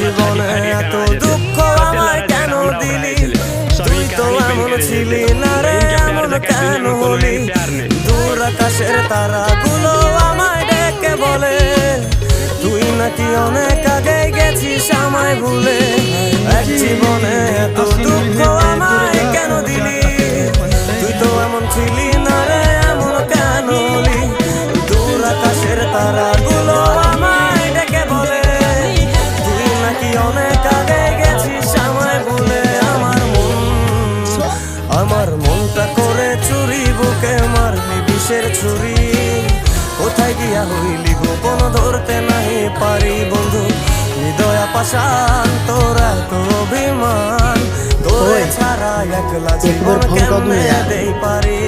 জীবনে এত দুঃখ আমায় কেন দিলি? তুই তো এমন ছিলি না রে, এমন কেন হলি? দূর আকাশের তারাগুলো আমায় ডেকে বলে তুই নাকি অনেক আগে গেছিস আমায় ভুলে। এক জীবনে এত দুঃখ আমায় কেন দিলি? তুই তো এমন ছিলি না রে, এমন কেন হলি? দূর আকাশের তারাগুলো আমায় ডেকে বলে তুই নাকি অনেক আগে গেছিস আমায় ভুলে। আমার মনটা করে চুরি, বুকে মারলি বিষের ছুরি। কোথায় গিয়া হইলি গোপন ধরতে নাহি পারি বন্ধু। হৃদয় পাষাণ তোর এত অভিমান, তোরে ছাড়া একলা জীবন কেমনে দেই পারি?